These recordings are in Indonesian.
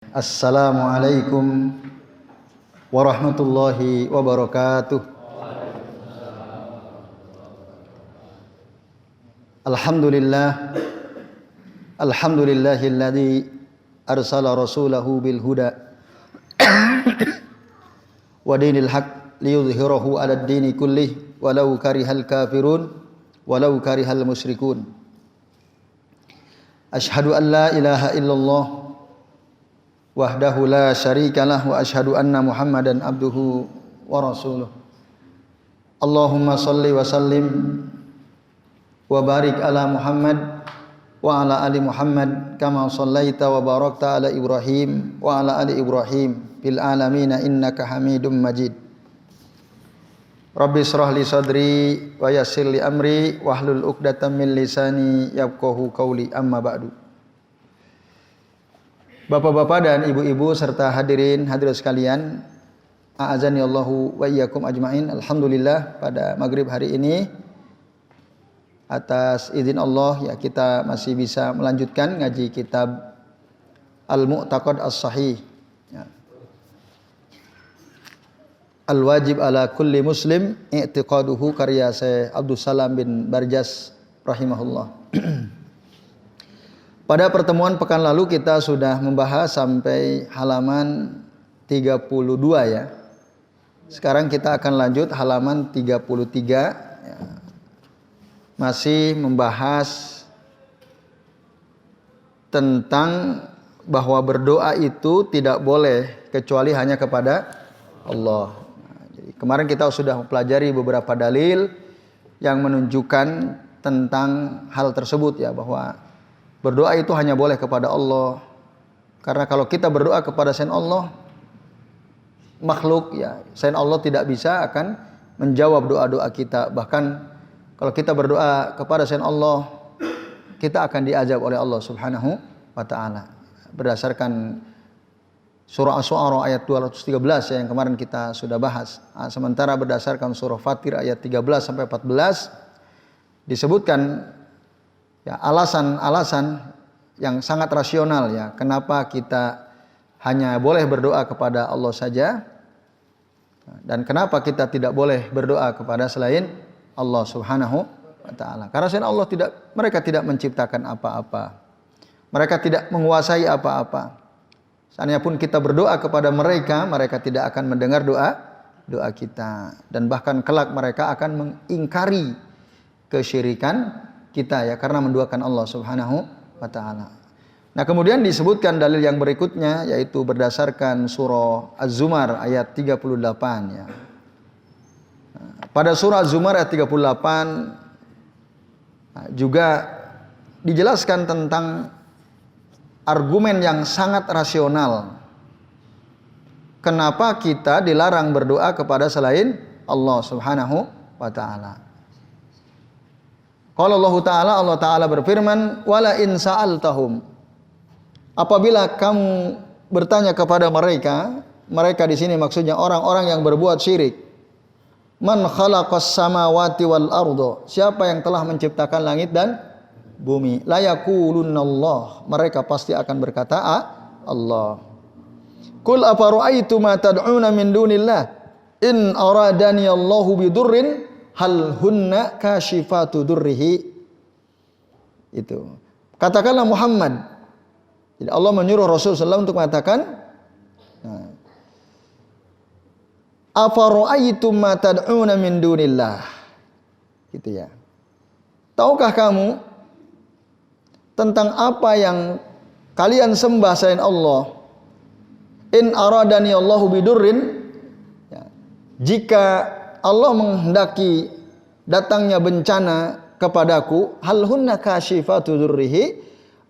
Assalamualaikum warahmatullahi wabarakatuh. Alhamdulillah, alhamdulillahilladzi arsala rasulahu bil huda wa dinil haq liyudhhirahu 'alad dini kullih walau karihal kafirun walau karihal musyrikun. Asyhadu an la ilaha illallah wahdahu la syarikalah wa asyhadu anna Muhammadan abduhu wa rasuluh. Allahumma salli wa sallim wa barik ala Muhammad wa ala ali Muhammad kama sallaita wa barakta ala Ibrahim wa ala ali Ibrahim fil alamin innaka Hamidum Majid. Rabbi shrah li sadri wa yassir li amri wahlul 'uqdatam min lisani yafqahu qawli, amma ba'du. Bapak-bapak dan ibu-ibu serta hadirin hadirat sekalian, a'azani Allahu wa iyyakum ajmain. Alhamdulillah pada maghrib hari ini atas izin Allah ya kita masih bisa melanjutkan ngaji kitab Al-Mu'taqad As-Sahih ya. Al-wajib ala kulli muslim i'tiqaduhu, karya Syekh Abdul Salam bin Barjas rahimahullah. Pada pertemuan pekan lalu kita sudah membahas sampai halaman 32 ya. Sekarang kita akan lanjut halaman 33 ya. Masih membahas tentang bahwa berdoa itu tidak boleh kecuali hanya kepada Allah. Nah, jadi kemarin kita sudah mempelajari beberapa dalil yang menunjukkan tentang hal tersebut ya, bahwa berdoa itu hanya boleh kepada Allah. Karena kalau kita berdoa kepada selain Allah, makhluk ya, selain Allah tidak bisa akan menjawab doa-doa kita. Bahkan kalau kita berdoa kepada selain Allah, kita akan diazab oleh Allah Subhanahu wa taala. Berdasarkan surah Asy-Syu'ara ayat 213 ya, yang kemarin kita sudah bahas. Sementara berdasarkan surah Fatir ayat 13 sampai 14 disebutkan ya, alasan-alasan yang sangat rasional ya, kenapa kita hanya boleh berdoa kepada Allah saja dan kenapa kita tidak boleh berdoa kepada selain Allah Subhanahu wa taala. Karena selain Allah mereka tidak menciptakan apa-apa. Mereka tidak menguasai apa-apa. Seandainya pun kita berdoa kepada mereka, mereka tidak akan mendengar doa kita, dan bahkan kelak mereka akan mengingkari kesyirikan kita ya, karena menduakan Allah Subhanahu wa taala. Nah, kemudian disebutkan dalil yang berikutnya, yaitu berdasarkan surah Az-Zumar ayat 38 ya. Pada surah Az-Zumar ayat 38 juga dijelaskan tentang argumen yang sangat rasional kenapa kita dilarang berdoa kepada selain Allah Subhanahu wa taala. Qala Allah Ta'ala berfirman, wala in sa'altahum, apabila kamu bertanya kepada mereka di sini maksudnya orang-orang yang berbuat syirik, man khalaqas samawati wal arda, siapa yang telah menciptakan langit dan bumi, la yaqulunallah, mereka pasti akan berkata Allah. Qul afara'aitu ma tad'una min dunillah in aradani Allahu bidurrin hal hunna kashifatu durrihi. Itu katakanlah Muhammad. Jadi Allah menyuruh Rasul SAW untuk mengatakan, afara'aitum ma tad'una min dunillah, gitu ya. Tahukah kamu tentang apa yang kalian sembah selain Allah? In aradani Allahu bidurrin, ya, jika Allah menghendaki datangnya bencana kepadaku, hal hunna kashifatu durrihi,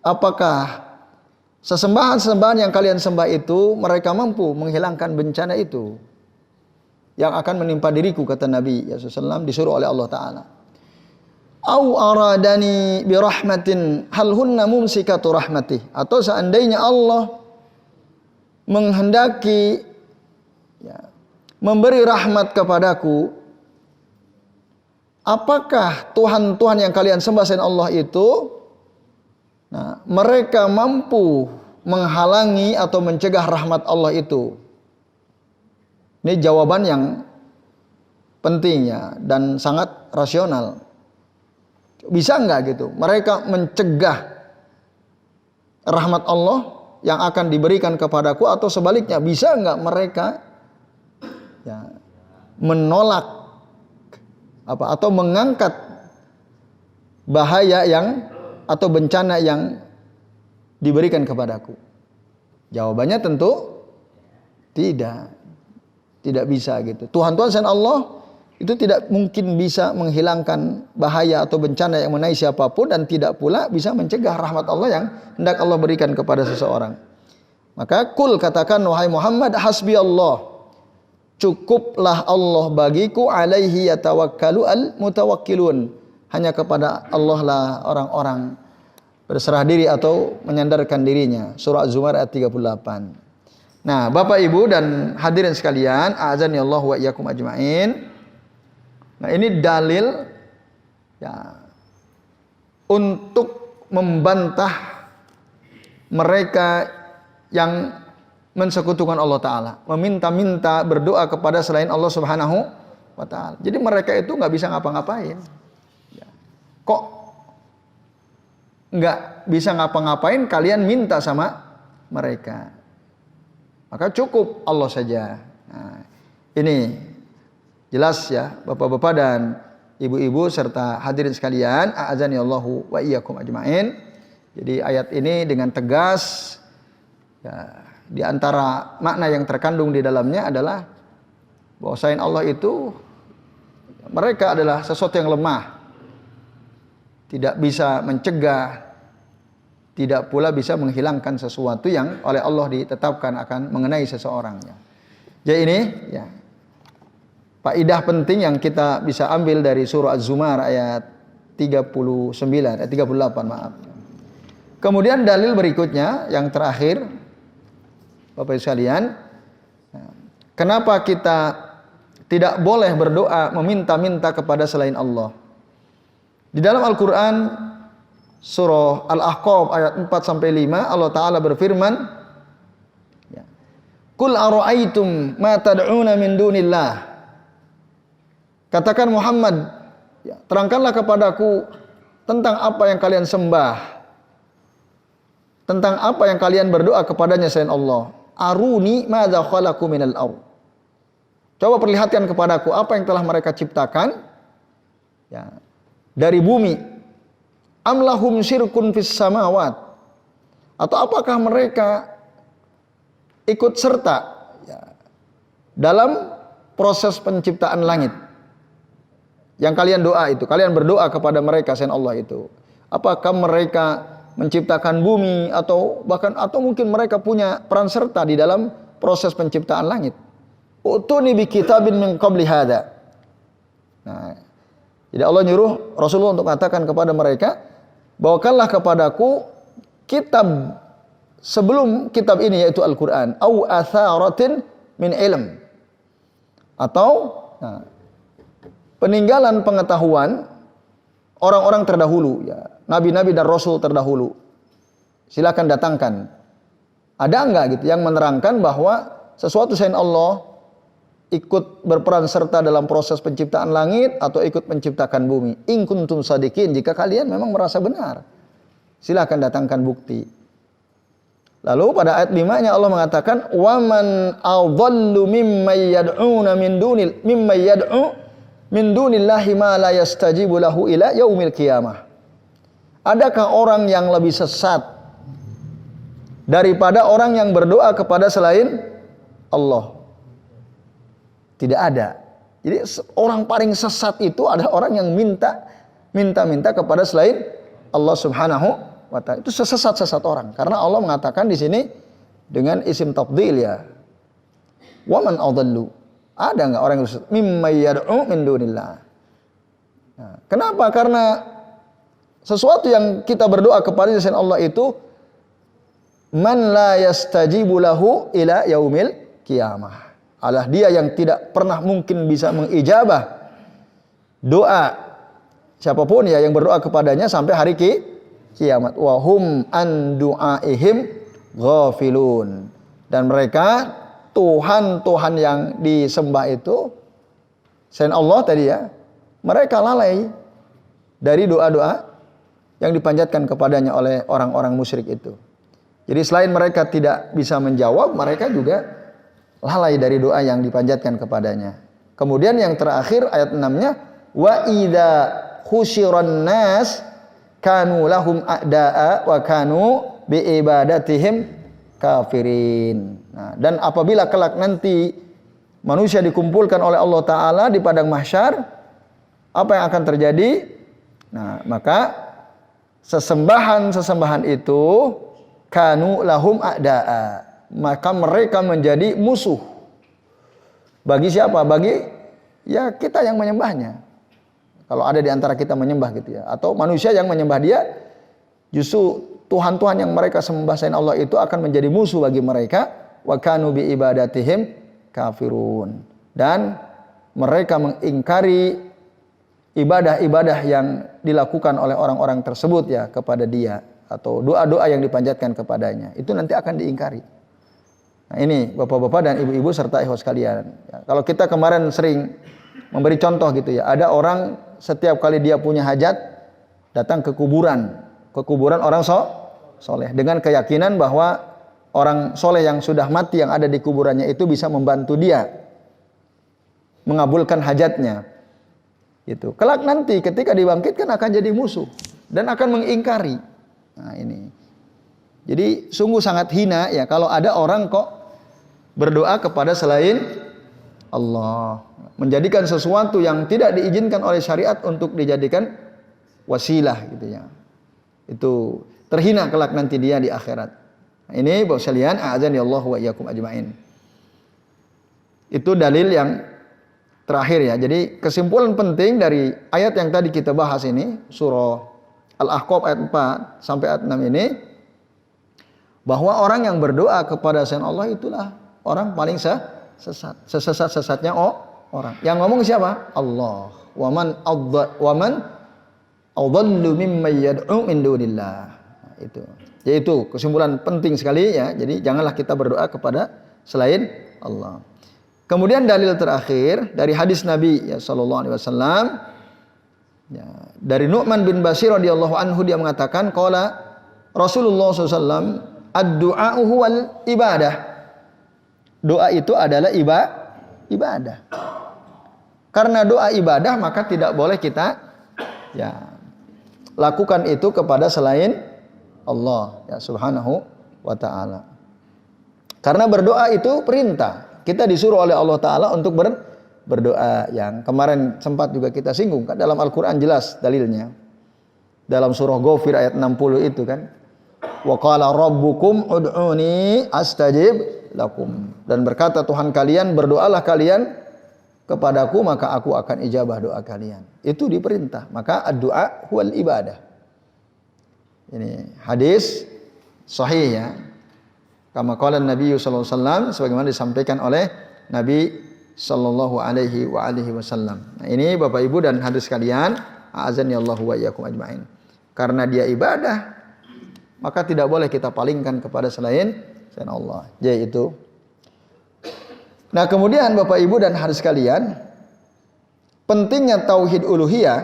apakah sesembahan-sesembahan yang kalian sembah itu mereka mampu menghilangkan bencana itu yang akan menimpa diriku, kata Nabi SAW disuruh oleh Allah Ta'ala. Au aradani birahmatin hal hunna mumsikatu rahmatih, atau seandainya Allah menghendaki ya, memberi rahmat kepadaku, apakah Tuhan-Tuhan yang kalian sembah selain Allah itu, nah, mereka mampu menghalangi atau mencegah rahmat Allah itu? Ini jawaban yang penting ya dan sangat rasional. Bisa enggak gitu? Mereka mencegah rahmat Allah yang akan diberikan kepadaku, atau sebaliknya, bisa enggak mereka ya, menolak atau mengangkat bahaya yang atau bencana yang diberikan kepadaku? Jawabannya tentu tidak. Tidak bisa gitu. Tuhan selain Allah itu tidak mungkin bisa menghilangkan bahaya atau bencana yang mengenai siapapun, dan tidak pula bisa mencegah rahmat Allah yang hendak Allah berikan kepada seseorang. Maka kul, katakan wahai Muhammad, hasbi Allah, cukuplah Allah bagiku, alaihi yatawakkalu al mutawakkilun, hanya kepada Allah lah orang-orang berserah diri atau menyandarkan dirinya. Surah Az-Zumar ayat 38. Nah, Bapak Ibu dan hadirin sekalian, a'azani Allah wa iyyakum ajmain. Nah, ini dalil ya untuk membantah mereka yang mensekutukan Allah Ta'ala, meminta-minta, berdoa kepada selain Allah Subhanahu wa Ta'ala. Jadi mereka itu nggak bisa ngapa-ngapain. Kok nggak bisa ngapa-ngapain, kalian minta sama mereka? Maka cukup Allah saja. Nah, ini jelas ya Bapak-bapak dan Ibu-ibu serta hadirin sekalian, a'azani Allahu wa iyyakum ajmain. Jadi ayat ini dengan tegas ya, di antara makna yang terkandung di dalamnya adalah bahwa selain Allah itu mereka adalah sesuatu yang lemah, tidak bisa mencegah, tidak pula bisa menghilangkan sesuatu yang oleh Allah ditetapkan akan mengenai seseorang. Jadi ini ya faedah penting yang kita bisa ambil dari surah Az-Zumar ayat 39, ayat 38 maaf. Kemudian dalil berikutnya yang terakhir, Bapak Ibu sekalian, kenapa kita tidak boleh berdoa meminta-minta kepada selain Allah? Di dalam Al-Quran surah Al-Ahqaf ayat 4-5 Allah Ta'ala berfirman, Qul ara'aitum ma tad'una min dunillah. Katakan Muhammad, ya, terangkanlah kepadaku tentang apa yang kalian sembah, tentang apa yang kalian berdoa kepadanya selain Allah. Aruni madza khalaqu minal ardh. Coba perlihatkan kepadaku apa yang telah mereka ciptakan ya, dari bumi. Am lahum syirkun fis samawat, atau apakah mereka ikut serta ya, dalam proses penciptaan langit yang kalian doa itu, kalian berdoa kepada mereka selain Allah itu? Apakah mereka menciptakan bumi, atau bahkan atau mungkin mereka punya peran serta di dalam proses penciptaan langit? Utuni bi kitabin min qabli hada. Nah, jadi Allah nyuruh Rasulullah untuk katakan kepada mereka, bawakanlah kepadaku kitab sebelum kitab ini, yaitu Al-Quran, au atharatin min ilm, atau peninggalan pengetahuan orang-orang terdahulu ya, nabi-nabi dan rasul terdahulu. Silakan datangkan. Ada enggak gitu yang menerangkan bahwa sesuatu selain Allah ikut berperan serta dalam proses penciptaan langit atau ikut menciptakan bumi? In kuntum shadiqin, jika kalian memang merasa benar, silakan datangkan bukti. Lalu pada ayat 5-nya Allah mengatakan, wa man adhallu mimman yad'una min dunillahi ma la yastajibu lahu ila yaumil qiyamah. Adakah orang yang lebih sesat daripada orang yang berdoa kepada selain Allah? Tidak ada. Jadi orang paling sesat itu adalah orang yang minta kepada selain Allah Subhanahu wa Ta'ala. Itu sesat-sesat orang. Karena Allah mengatakan di sini dengan isim tafdhil ya. Wa man adallu. Ada enggak orang yang sesat? Mimma yad'u min dunillah. Nah, kenapa? Karena sesuatu yang kita berdoa kepada selain Allah itu man la yastajibu lahu ila yaumil qiyamah. Adalah dia yang tidak pernah mungkin bisa mengijabah doa siapapun ya yang berdoa kepadanya sampai hari kiamat. Wa hum an du'aihim ghafilun. Dan mereka Tuhan-Tuhan yang disembah itu selain Allah tadi ya, mereka lalai dari doa-doa yang dipanjatkan kepadanya oleh orang-orang musyrik itu. Jadi selain mereka tidak bisa menjawab, mereka juga lalai dari doa yang dipanjatkan kepadanya. Kemudian yang terakhir ayat 6-nya, wa idza khusyiran nas kanu lahum a'da'a wa kanu bi ibadatihim kafirin. Nah, dan apabila kelak nanti manusia dikumpulkan oleh Allah Ta'ala di padang mahsyar, apa yang akan terjadi? Nah, maka sesembahan itu kanu lahum a'da'a, maka mereka menjadi musuh. Bagi siapa? Bagi ya kita yang menyembahnya. Kalau ada di antara kita menyembah gitu ya, atau manusia yang menyembah dia, justru Tuhan-Tuhan yang mereka sembah selain Allah itu akan menjadi musuh bagi mereka. Wa kanu bi ibadatihim kafirun. Dan mereka mengingkari ibadah-ibadah yang dilakukan oleh orang-orang tersebut ya kepada dia, atau doa-doa yang dipanjatkan kepadanya, itu nanti akan diingkari. Nah, ini bapak-bapak dan ibu-ibu serta ikhwas sekalian. Ya, kalau kita kemarin sering memberi contoh gitu ya, ada orang setiap kali dia punya hajat datang ke kuburan orang soleh dengan keyakinan bahwa orang soleh yang sudah mati yang ada di kuburannya itu bisa membantu dia mengabulkan hajatnya. Gitu. Kelak nanti ketika dibangkitkan akan jadi musuh dan akan mengingkari. Nah ini. Jadi sungguh sangat hina ya kalau ada orang kok berdoa kepada selain Allah, menjadikan sesuatu yang tidak diizinkan oleh syariat untuk dijadikan wasilah gitu ya. Itu terhina kelak nanti dia di akhirat. Nah, ini Bapak sekalian, a'adzani Allah wa iyyakum ajmain. Itu dalil yang terakhir ya. Jadi kesimpulan penting dari ayat yang tadi kita bahas ini, surah Al-Ahqaf ayat 4 sampai ayat 6 ini, bahwa orang yang berdoa kepada selain Allah itulah orang paling sesat. Sesat-sesatnya orang. Yang ngomong siapa? Allah. Wa man adallu mimman yad'u min dunillah. Nah, itu. Yaitu kesimpulan penting sekali ya. Jadi janganlah kita berdoa kepada selain Allah. Kemudian dalil terakhir dari hadis Nabi ya sallallahu alaihi wasallam ya, dari Nu'man bin Bashir radhiyallahu anhu, dia mengatakan qala Rasulullah sallallahu alaihi wasallam ad-du'a huwal ibadah. Doa itu adalah ibadah. Karena doa ibadah maka tidak boleh kita ya lakukan itu kepada selain Allah ya subhanahu wa ta'ala. Karena berdoa itu perintah. Kita disuruh oleh Allah Ta'ala untuk berdoa, yang kemarin sempat juga kita singgung kan, dalam Al-Quran jelas dalilnya. Dalam surah Ghafir ayat 60 itu kan, wa qala rabbukum ud'uni astajib lakum. Dan berkata Tuhan kalian, berdoalah kalian kepadaku maka aku akan ijabah doa kalian. Itu diperintah. Maka ad-du'a huwal ibadah. Ini hadis sahih ya. Kama qala Nabi sallallahu alaihi wasallam, sebagaimana disampaikan oleh Nabi sallallahu alaihi wasallam. Nah, ini Bapak Ibu dan hadirin sekalian, a'azani Allahu wa iyyakum ajmain. Karena dia ibadah, maka tidak boleh kita palingkan kepada selain Allah. Jadi itu. Nah, kemudian Bapak Ibu dan hadirin sekalian, pentingnya tauhid uluhiyah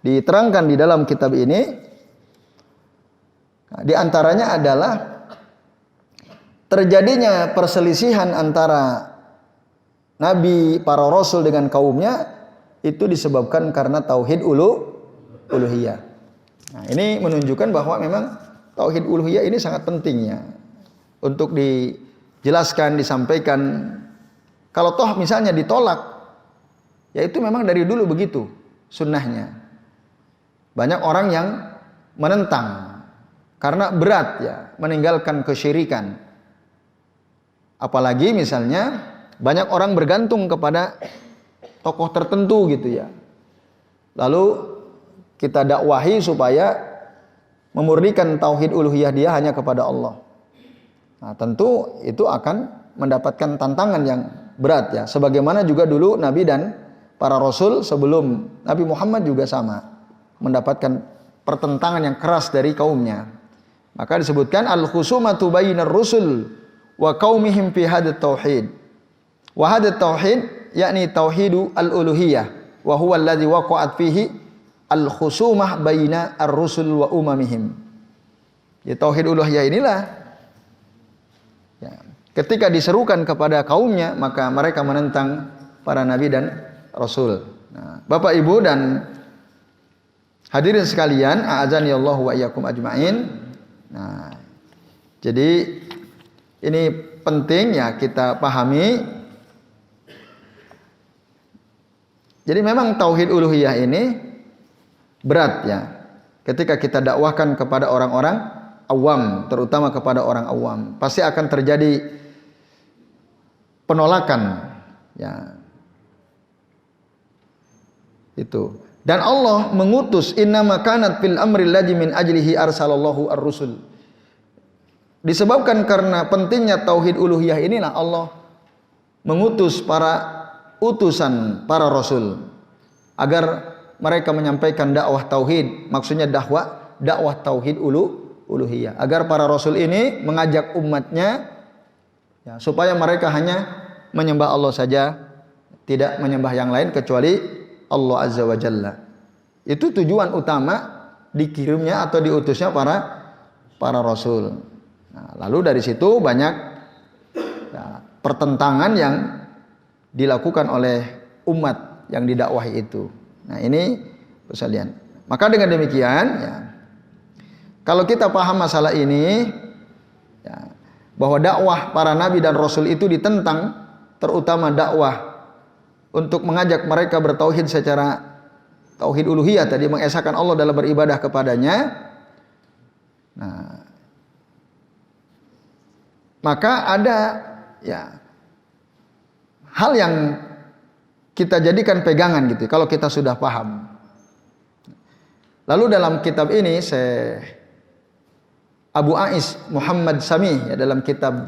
diterangkan di dalam kitab ini. Nah, di antaranya adalah terjadinya perselisihan antara Nabi, para Rasul dengan kaumnya itu disebabkan karena tauhid uluhiyah. Nah, ini menunjukkan bahwa memang tauhid uluhiyah ini sangat pentingnya untuk dijelaskan, disampaikan. Kalau toh misalnya ditolak, ya itu memang dari dulu begitu sunnahnya. Banyak orang yang menentang karena berat ya meninggalkan kesyirikan. Apalagi misalnya banyak orang bergantung kepada tokoh tertentu gitu ya. Lalu kita dakwahi supaya memurnikan tauhid uluhiyah dia hanya kepada Allah. Nah, tentu itu akan mendapatkan tantangan yang berat ya. Sebagaimana juga dulu Nabi dan para Rasul sebelum Nabi Muhammad juga sama, mendapatkan pertentangan yang keras dari kaumnya. Maka disebutkan al-khusumatu bainar rusul wa qaumihim fi hadat tauhid. Wa hadat tauhid yakni tauhidu al-uluhiyah wa huwa alladhi waqa'at fihi al-khusumah baina ar-rusul wa umamihim. Ya, tauhid uluhiyah inilah ya, ketika diserukan kepada kaumnya maka mereka menentang para nabi dan rasul. Nah, Bapak Ibu dan hadirin sekalian, a'azani Allah wa iyyakum ajmain. Nah, jadi ini penting ya kita pahami. Jadi memang tauhid uluhiyah ini berat ya. Ketika kita dakwahkan kepada orang-orang awam, terutama kepada orang awam, pasti akan terjadi penolakan ya. Itu. Dan Allah mengutus innama kanat fil amri alladhi min ajlihi arsalallahu ar-rusul. Disebabkan karena pentingnya tauhid uluhiyah inilah Allah mengutus para utusan para rasul agar mereka menyampaikan dakwah tauhid, maksudnya dakwah tauhid uluhiyah, agar para rasul ini mengajak umatnya ya, supaya mereka hanya menyembah Allah saja, tidak menyembah yang lain kecuali Allah Azza wa Jalla. Itu tujuan utama dikirimnya atau diutusnya para rasul. Nah, lalu dari situ banyak ya, pertentangan yang dilakukan oleh umat yang didakwahi itu. Nah, ini sekalian. Maka dengan demikian ya, kalau kita paham masalah ini ya, bahwa dakwah para nabi dan rasul itu ditentang, terutama dakwah untuk mengajak mereka bertauhid secara tauhid uluhiyah tadi, mengesahkan Allah dalam beribadah kepadanya. Nah, maka ada ya hal yang kita jadikan pegangan gitu kalau kita sudah paham. Lalu dalam kitab ini Abu Ais Muhammad Sami ya, dalam kitab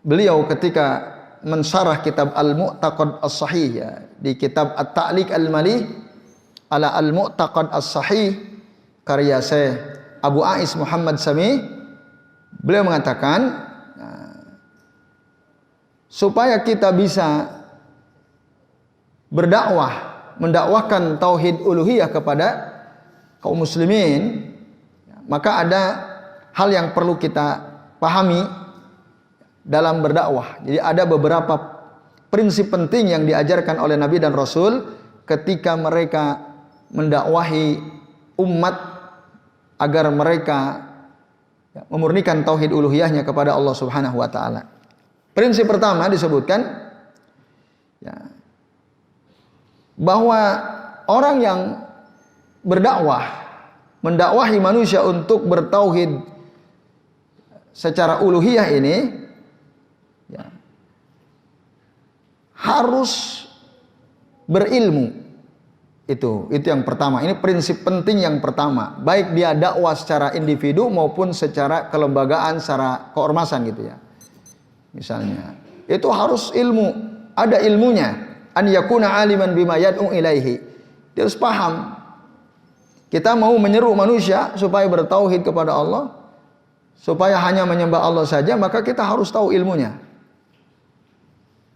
beliau ketika mensyarah kitab Al-Mu'taqad As-Sahih ya, di kitab At-Ta'liq Al-Mali ala Al-Mu'taqad As-Sahih karya Syekh Abu Ais Muhammad Sami, beliau mengatakan supaya kita bisa berdakwah, mendakwahkan tauhid uluhiyah kepada kaum muslimin, maka ada hal yang perlu kita pahami dalam berdakwah. Jadi ada beberapa prinsip penting yang diajarkan oleh Nabi dan Rasul ketika mereka mendakwahi umat agar mereka memurnikan tauhid uluhiyahnya kepada Allah Subhanahu wa taala. Prinsip pertama disebutkan ya, bahwa orang yang berdakwah, mendakwahi manusia untuk bertauhid secara uluhiyah ini ya, harus berilmu. Itu yang pertama. Ini prinsip penting yang pertama. Baik dia dakwah secara individu maupun secara kelembagaan, secara keormasan gitu ya. Misalnya, itu harus ilmu, ada ilmunya. An yakuna aliman bima yad'u ilaihi. Dia harus paham. Kita mau menyeru manusia supaya bertauhid kepada Allah, supaya hanya menyembah Allah saja, maka kita harus tahu ilmunya.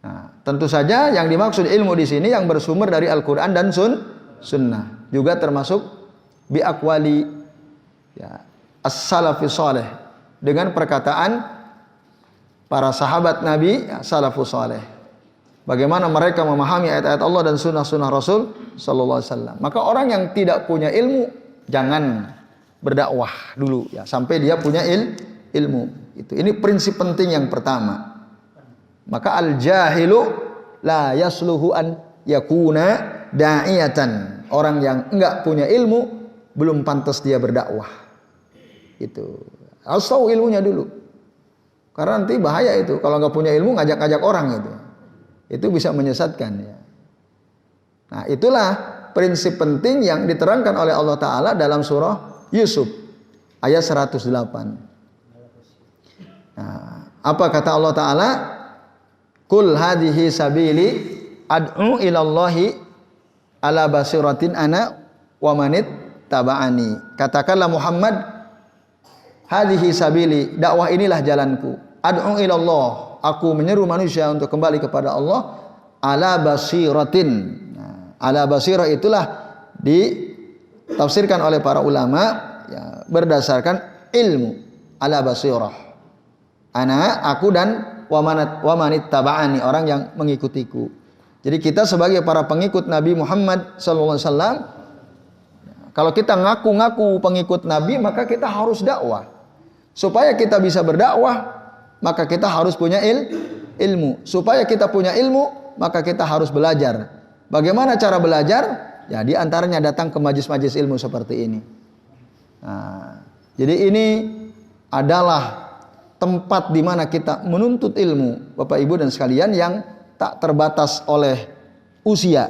Nah, tentu saja yang dimaksud ilmu di sini yang bersumber dari Al-Qur'an dan Sunnah. Juga termasuk bi aqwali ya, as-salafi salih, dengan perkataan para sahabat Nabi ya, salafus salih. Bagaimana mereka memahami ayat-ayat Allah dan sunnah-sunnah Rasul sallallahu alaihi wasallam. Maka orang yang tidak punya ilmu jangan berdakwah dulu ya sampai dia punya ilmu. Ini prinsip penting yang pertama. Maka al-jahilu la yasluhu an yakuna da'iyatan. Orang yang enggak punya ilmu belum pantas dia berdakwah. Itu. Harus tahu ilmunya dulu. Karena nanti bahaya itu kalau enggak punya ilmu ngajak-ngajak orang itu. Itu bisa menyesatkan ya. Nah, itulah prinsip penting yang diterangkan oleh Allah Ta'ala dalam surah Yusuf ayat 108. Nah, apa kata Allah Ta'ala? Qul hadhihi sabili ad'u ilallahi ala basiratin ana wa manit taba'ani. Katakanlah Muhammad, hadhihi sabili, dakwah inilah jalanku. Ad'u ilallah, aku menyeru manusia untuk kembali kepada Allah ala basiratin. Nah, ala basirah itulah ditafsirkan oleh para ulama ya, berdasarkan ilmu. Ala basirah. Aku dan wamanit taba'ani, orang yang mengikutiku. Jadi kita sebagai para pengikut Nabi Muhammad SAW, kalau kita ngaku-ngaku pengikut Nabi, maka kita harus dakwah. Supaya kita bisa berdakwah, maka kita harus punya ilmu. Supaya kita punya ilmu, maka kita harus belajar. Bagaimana cara belajar? Ya, di antaranya datang ke majlis-majlis ilmu seperti ini. Nah, jadi ini adalah tempat di mana kita menuntut ilmu, Bapak Ibu dan sekalian, yang tak terbatas oleh usia,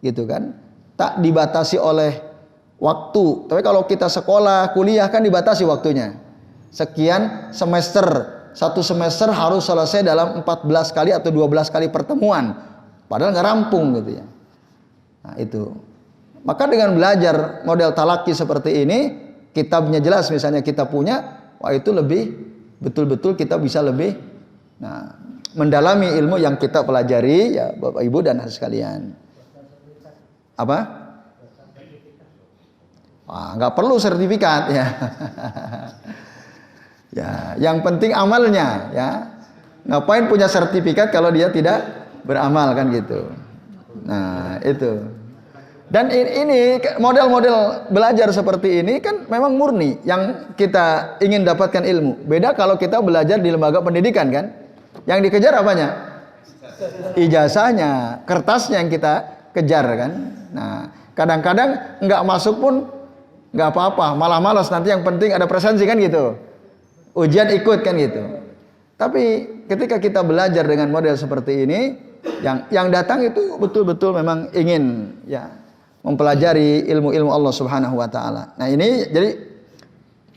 gitu kan? Tak dibatasi oleh waktu. Tapi kalau kita sekolah, kuliah kan dibatasi waktunya. Sekian semester, satu semester harus selesai dalam 14 kali atau 12 kali pertemuan. Padahal nggak rampung gitu ya. Nah itu. Maka dengan belajar model talaki seperti ini, kitabnya jelas misalnya kita punya, wah itu lebih betul-betul kita bisa lebih mendalami ilmu yang kita pelajari ya Bapak Ibu dan hadirin sekalian. Apa? Wah, nggak perlu sertifikat ya. Ya, yang penting amalnya ya. Ngapain punya sertifikat kalau dia tidak beramal kan gitu. Nah, itu. Dan ini model-model belajar seperti ini kan memang murni yang kita ingin dapatkan ilmu. Beda kalau kita belajar di lembaga pendidikan kan. Yang dikejar apanya? Ijazahnya, kertasnya yang kita kejar kan. Nah, kadang-kadang nggak masuk pun nggak apa-apa, malah malas, nanti yang penting ada presensi kan gitu. Ujian ikut kan gitu. Tapi ketika kita belajar dengan model seperti ini, yang datang itu betul-betul memang ingin ya mempelajari ilmu-ilmu Allah Subhanahu wa taala. Nah, ini jadi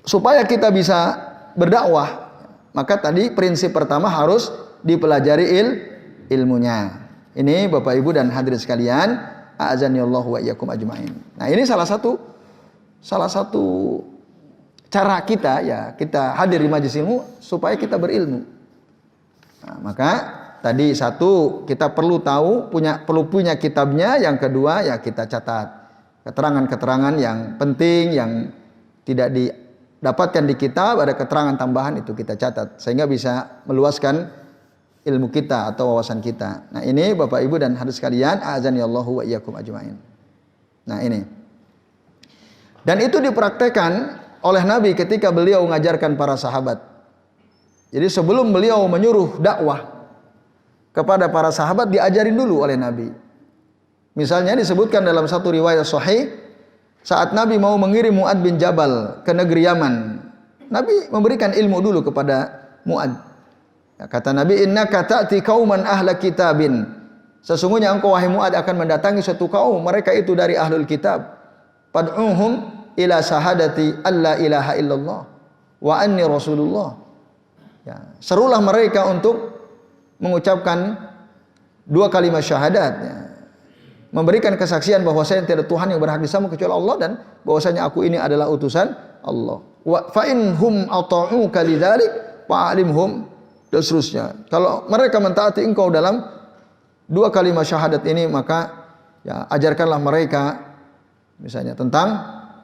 supaya kita bisa berdakwah, maka tadi prinsip pertama harus dipelajari ilmunya. Ini Bapak Ibu dan hadirin sekalian, a'azanillahu wa iyyakum ajmain. Nah, ini salah satu cara kita ya, kita hadir di majelis ilmu supaya kita berilmu. Nah, maka tadi satu, kita perlu punya kitabnya. Yang kedua ya kita catat keterangan-keterangan yang penting yang tidak didapatkan di kitab, ada keterangan tambahan itu kita catat sehingga bisa meluaskan ilmu kita atau wawasan kita. Nah, ini Bapak Ibu dan hadirin sekalian, a'azanillahu wa iyyakum ajmain. Nah, ini. Dan itu dipraktekkan oleh Nabi ketika beliau mengajarkan para sahabat. Jadi sebelum beliau menyuruh dakwah kepada para sahabat, diajarin dulu oleh Nabi. Misalnya disebutkan dalam satu riwayat sahih, saat Nabi mau mengirim Mu'ad bin Jabal ke negeri Yaman, Nabi memberikan ilmu dulu kepada Mu'ad. Ya, kata Nabi, innaka ta'ti qauman ahla kitabin. Sesungguhnya engkau wahai Mu'ad akan mendatangi suatu kaum, mereka itu dari ahlul kitab. Fad'uhum ila sahadati alla ilaha illallah wa anni rasulullah. Ya, serulah mereka untuk mengucapkan dua kalimat syahadat, ya. Memberikan kesaksian bahwasanya tidak ada Tuhan yang berhak disembah kecuali Allah dan bahwasanya aku ini adalah utusan Allah. Wa fa in hum ata'uka lidzalik fa'alimhum, dan seterusnya. Kalau mereka mentaati engkau dalam dua kalimat syahadat ini, maka ya ajarkanlah mereka misalnya tentang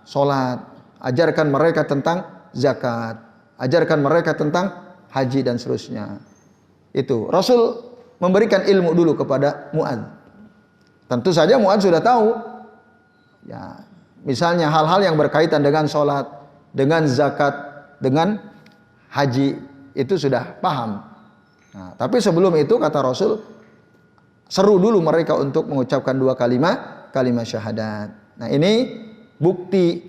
sholat, ajarkan mereka tentang zakat, ajarkan mereka tentang haji dan seterusnya. Itu Rasul memberikan ilmu dulu kepada Mu'ad. Tentu saja Mu'ad sudah tahu ya, misalnya hal-hal yang berkaitan dengan sholat, dengan zakat, dengan haji, itu sudah paham. Nah, tapi sebelum itu kata Rasul, seru dulu mereka untuk mengucapkan dua kalimat syahadat. Nah, ini bukti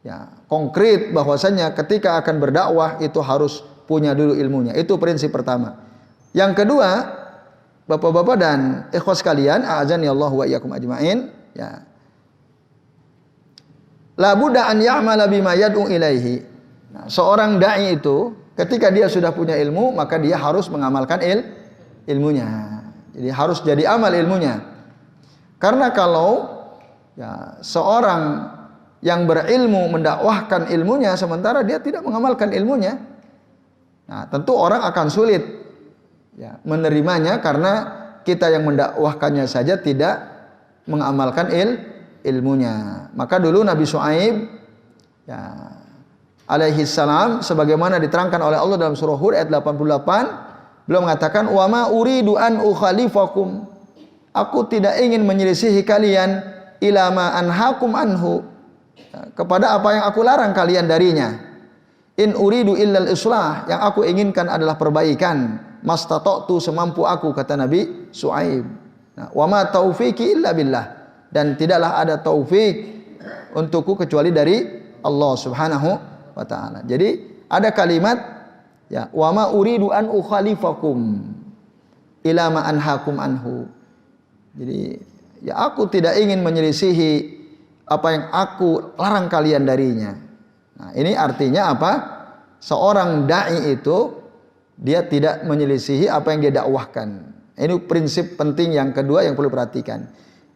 ya konkret bahwasanya ketika akan berdakwah itu harus punya dulu ilmunya. Itu prinsip pertama. Yang kedua, Bapak-bapak dan ikhwas sekalian, a'azanillahu wa iyyakum ajmain, ya. La budda an ya'mala bima yad'u ilaihi. Nah, seorang dai itu ketika dia sudah punya ilmu, maka dia harus mengamalkan ilmunya. Jadi harus jadi amal ilmunya. Karena kalau ya seorang yang berilmu mendakwahkan ilmunya sementara dia tidak mengamalkan ilmunya. Nah, tentu orang akan sulit ya menerimanya karena kita yang mendakwahkannya saja tidak mengamalkan ilmunya. Maka dulu Nabi Syuaib ya alaihi salam sebagaimana diterangkan oleh Allah dalam surah Hud ayat 88, beliau mengatakan wa ma uridu an ukhalifakum, aku tidak ingin menyelisihi kalian ila ma anhaakum anhu, kepada apa yang aku larang kalian darinya. In uridu illal islah, yang aku inginkan adalah perbaikan. Mastata'tu, semampu aku, kata Nabi Syuaib. Nah, wa ma taufiqi illa billah, dan tidaklah ada taufik untukku kecuali dari Allah Subhanahu wa taala. Jadi ada kalimat ya wa ma uridu an ukhalifakum ila ma anhaakum anhu. Jadi ya aku tidak ingin menyelisihi apa yang aku larang kalian darinya. Nah, ini artinya apa? Seorang dai itu dia tidak menyelisihi apa yang dia dakwahkan. Ini prinsip penting yang kedua yang perlu perhatikan.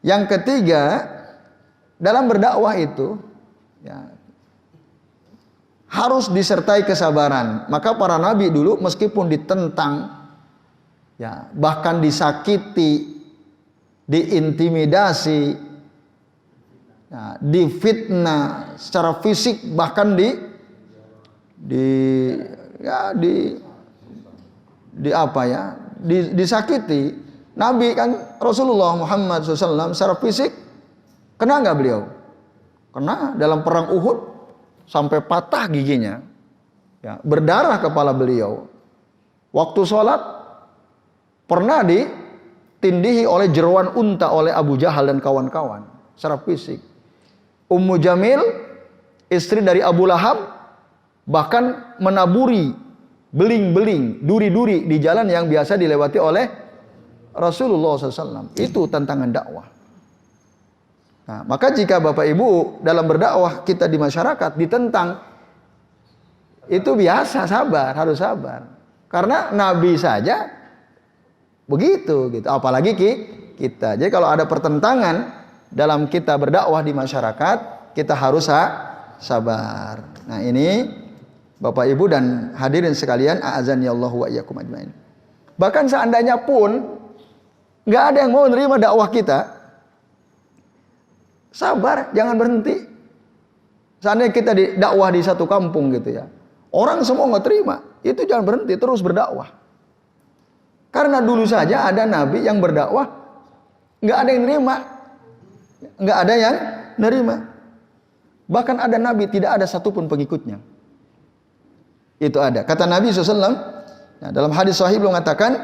Yang ketiga, dalam berdakwah itu ya, harus disertai kesabaran. Maka para nabi dulu meskipun ditentang, ya, bahkan disakiti, diintimidasi, ya, difitnah secara fisik, bahkan disakiti. Nabi kan Rasulullah Muhammad SAW secara fisik kena nggak beliau? Kena dalam perang Uhud sampai patah giginya, ya, berdarah kepala beliau. Waktu sholat pernah ditindihi oleh jeroan unta oleh Abu Jahal dan kawan-kawan secara fisik. Ummu Jamil, istri dari Abu Lahab, bahkan menaburi beling-beling, duri-duri di jalan yang biasa dilewati oleh Rasulullah SAW. Itu tantangan dakwah. Nah, maka jika Bapak Ibu dalam berdakwah kita di masyarakat ditentang, itu biasa, sabar, harus sabar. Karena Nabi saja begitu, gitu. Apalagi kita. Jadi kalau ada pertentangan dalam kita berdakwah di masyarakat, kita harus sabar. Nah, ini Bapak Ibu dan hadirin sekalian, a'azani Allah wa iyyakum ajmain. Bahkan seandainya pun nggak ada yang mau menerima dakwah kita, sabar, jangan berhenti. Seandainya kita dakwah di satu kampung gitu ya, orang semua nggak terima, itu jangan berhenti, terus berdakwah. Karena dulu saja ada nabi yang berdakwah nggak ada yang nerima, nggak ada yang nerima. Bahkan ada nabi tidak ada satupun pengikutnya. Itu ada. Kata Nabi SAW, ya, dalam hadis sahih beliau mengatakan,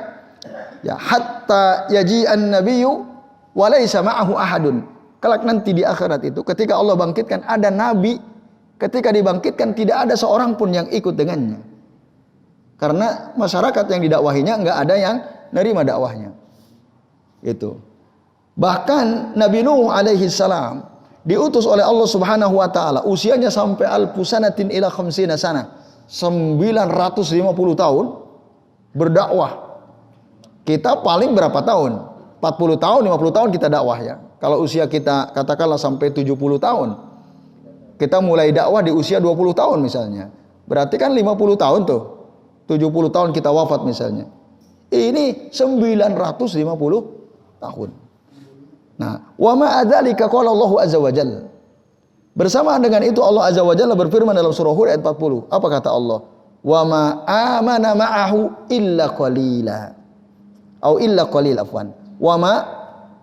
ya, hatta yaji'an nabiyyu wa laisa ma'ahu ahadun. Kelak nanti di akhirat itu, ketika Allah bangkitkan, ada nabi, ketika dibangkitkan tidak ada seorang pun yang ikut dengannya. Karena masyarakat yang didakwahinya nggak ada yang nerima dakwahnya. Itu. Bahkan Nabi Nuh alaihi salam diutus oleh Allah Subhanahu wa taala, usianya sampai alfusanatin ila khamsina sana. 950 tahun berdakwah. Kita paling berapa tahun? 40 tahun, 50 tahun kita dakwah ya. Kalau usia kita katakanlah sampai 70 tahun. Kita mulai dakwah di usia 20 tahun misalnya. Berarti kan 50 tahun tuh. 70 tahun kita wafat misalnya. Ini 950 tahun. Nah, wa ma adzalika qala Allahu azza wa jalla. Bersamaan dengan itu Allah azza wa jalla berfirman dalam surah Hud ayat 40. Apa kata Allah? Wa ma amana ma'ahu illa qalila. Atau illa qalil afwan. Wa ma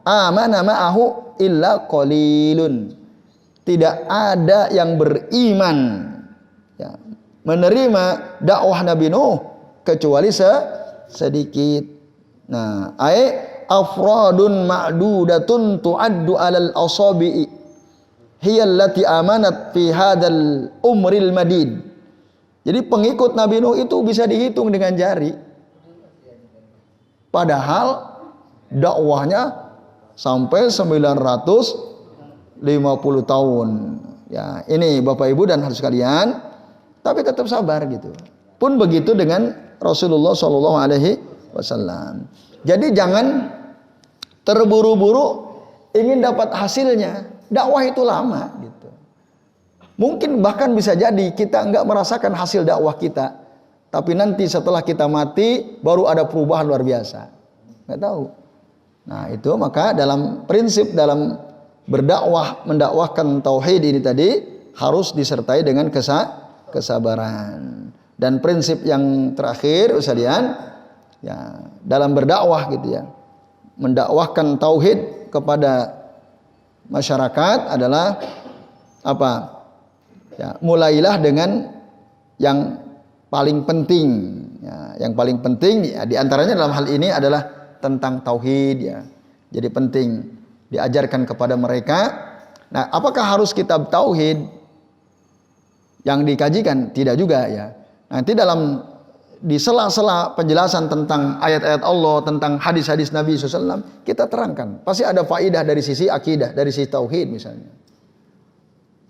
amana ma'ahu illa qalilun. Tidak ada yang beriman, ya, menerima dakwah Nabi Nuh kecuali sedikit. Nah, afradun ma'dudatun tu'addu 'alal asabi'i hiya allati amanat fi hadzal umril madid. Jadi pengikut Nabi Nuh itu bisa dihitung dengan jari. Padahal dakwahnya sampai 950 tahun. Ya, ini Bapak Ibu dan harus sekalian, tapi tetap sabar gitu. Pun begitu dengan Rasulullah sallallahu alaihi wasallam. Jadi jangan terburu-buru ingin dapat hasilnya. Dakwah itu lama gitu. Mungkin bahkan bisa jadi kita enggak merasakan hasil dakwah kita, tapi nanti setelah kita mati baru ada perubahan luar biasa. Enggak tahu. Nah, itu maka dalam prinsip dalam berdakwah, mendakwahkan tauhid ini tadi harus disertai dengan kesabaran. Dan prinsip yang terakhir sekalian, ya, dalam berdakwah gitu ya, mendakwahkan tauhid kepada masyarakat adalah apa? Ya, mulailah dengan yang paling penting. Ya, yang paling penting ya, diantaranya dalam hal ini adalah tentang tauhid ya. Jadi penting diajarkan kepada mereka. Nah, apakah harus kitab tauhid yang dikajikan? Tidak juga ya. Nanti di sela-sela penjelasan tentang ayat-ayat Allah, tentang hadis-hadis Nabi SAW, kita terangkan. Pasti ada faidah dari sisi akidah, dari sisi tauhid misalnya.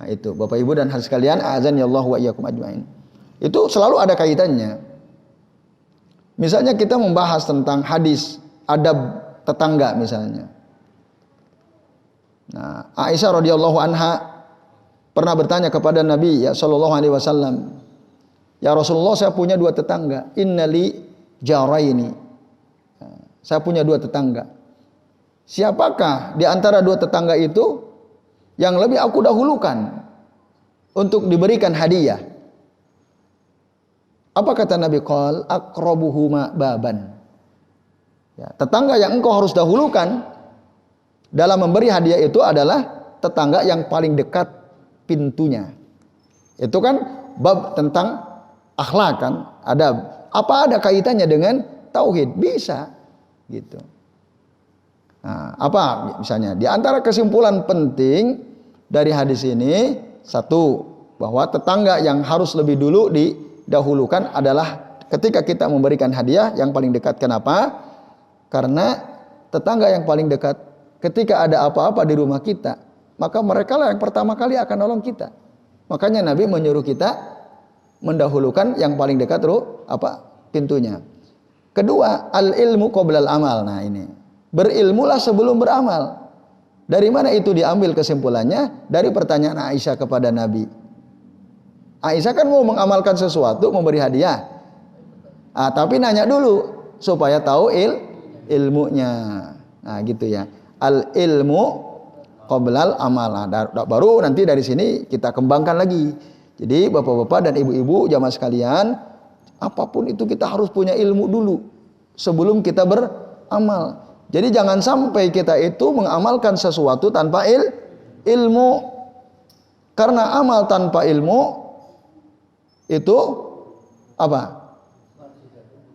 Nah itu, Bapak Ibu dan hadirin sekalian, a'adzanillahu wa iyyakum ajmain. Itu selalu ada kaitannya. Misalnya kita membahas tentang hadis adab tetangga misalnya. Nah, Aisyah radhiyallahu anha pernah bertanya kepada Nabi ya sallallahu alaihi wasallam, "Ya Rasulullah, saya punya 2 tetangga. Innali jaraini." Saya punya 2 tetangga. Siapakah di antara 2 tetangga itu yang lebih aku dahulukan untuk diberikan hadiah? Apa kata Nabi? Qal aqrabuhuma baban. Ya, tetangga yang engkau harus dahulukan dalam memberi hadiah itu adalah tetangga yang paling dekat pintunya. Itu kan bab tentang akhlak kan, adab. Apa ada kaitannya dengan tauhid? Bisa, gitu. Nah, apa misalnya? Di antara kesimpulan penting dari hadis ini, satu, bahwa tetangga yang harus lebih dulu didahulukan adalah ketika kita memberikan hadiah yang paling dekat. Kenapa? Karena tetangga yang paling dekat ketika ada apa-apa di rumah kita, maka mereka lah yang pertama kali akan nolong kita. Makanya Nabi menyuruh kita mendahulukan yang paling dekat pintunya. Kedua, al ilmu qoblal amal. Nah ini, berilmulah sebelum beramal. Dari mana itu diambil kesimpulannya? Dari pertanyaan Aisyah kepada Nabi. Aisyah kan mau mengamalkan sesuatu, memberi hadiah. Tapi nanya dulu supaya tahu ilmunya. Nah gitu ya. Al ilmu qoblal amal. Nah, baru nanti dari sini kita kembangkan lagi. Jadi bapak-bapak dan ibu-ibu jamaah sekalian, apapun itu kita harus punya ilmu dulu sebelum kita beramal. Jadi jangan sampai kita itu mengamalkan sesuatu tanpa ilmu. Karena amal tanpa ilmu itu apa?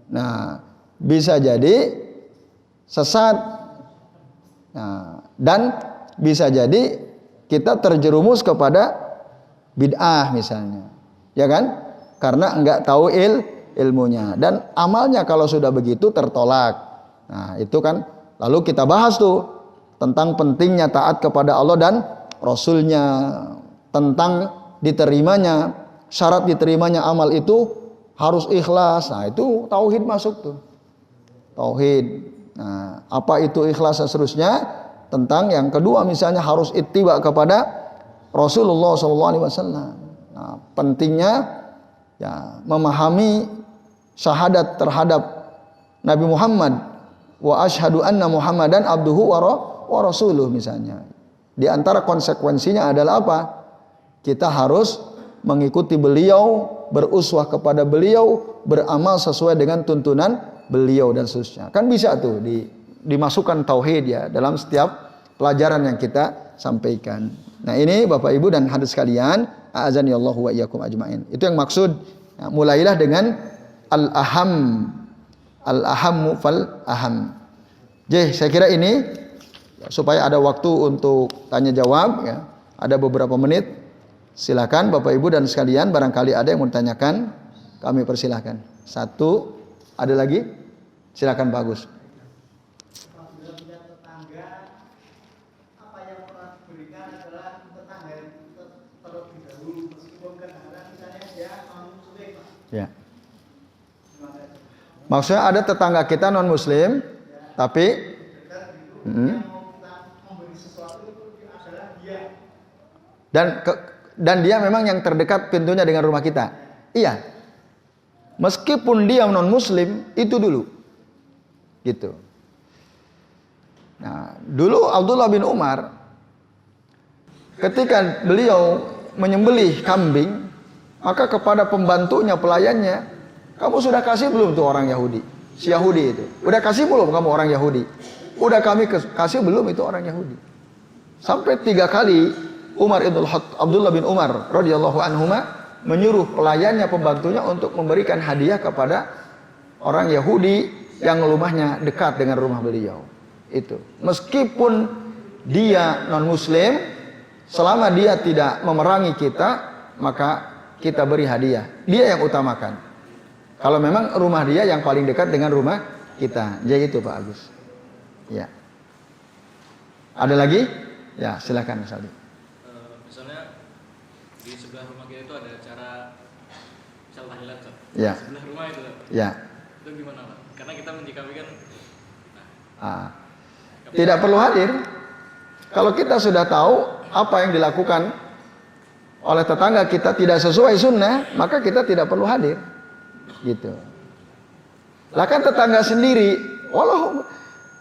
Nah, bisa jadi sesat. Nah, dan bisa jadi kita terjerumus kepada bid'ah misalnya, ya kan? Karena enggak tahu ilmunya, dan amalnya kalau sudah begitu tertolak. Nah itu kan, lalu kita bahas tuh tentang pentingnya taat kepada Allah dan Rasulnya, tentang diterimanya, syarat diterimanya amal itu harus ikhlas. Nah itu tauhid masuk tuh, tauhid. Nah apa itu ikhlas dan seterusnya. Tentang yang kedua misalnya harus ittiba kepada Rasulullah SAW. Nah, pentingnya ya memahami syahadat terhadap Nabi Muhammad, wa asyhadu anna Muhammadan abduhu wa rasuluh misalnya. Di antara konsekuensinya adalah apa? Kita harus mengikuti beliau, beruswah kepada beliau, beramal sesuai dengan tuntunan beliau dan seterusnya. Kan bisa tuh dimasukkan tauhid ya dalam setiap pelajaran yang kita sampaikan. Nah ini Bapak Ibu dan hadirin sekalian, a'adzanillahu wa iyyakum ajmain. Itu yang maksud. Ya, mulailah dengan al-ahammu fal aham. Jadi saya kira ini ya, supaya ada waktu untuk tanya jawab ya. Ada beberapa menit. Silakan Bapak Ibu dan sekalian, barangkali ada yang mau ditanyakan, kami persilahkan. 1, ada lagi? Silakan Pak Agus. Ya. Maksudnya ada tetangga kita non muslim, tapi dan dan dia memang yang terdekat pintunya dengan rumah kita. Iya. Meskipun dia non muslim, itu dulu. Gitu. Nah, dulu Abdullah bin Umar ketika beliau menyembelih kambing, maka kepada pembantunya, pelayannya, kamu sudah kasih belum tuh orang Yahudi? Si Yahudi itu. Udah kasih belum kamu orang Yahudi? Udah kami kasih belum itu orang Yahudi? Sampai 3 kali Abdullah bin Umar radhiyallahu anhuma menyuruh pelayannya, pembantunya untuk memberikan hadiah kepada orang Yahudi yang rumahnya dekat dengan rumah beliau. Itu. Meskipun dia non muslim, selama dia tidak memerangi kita, maka kita beri hadiah. Dia yang utamakan. Kalau memang rumah dia yang paling dekat dengan rumah kita. Jadi itu Pak Agus. Ya. Ada lagi? Ya, silakan Mas Aldi. Misalnya di sebelah rumah kita itu ada acara misal tahlilan, ya. Sebelah rumah itu. Ya. Itu gimana Pak? Karena kita menyikapi kan tidak perlu hadir. Kalau kita sudah tahu apa yang dilakukan oleh tetangga kita tidak sesuai sunnah, maka kita tidak perlu hadir. Gitu. Lah kan tetangga sendiri,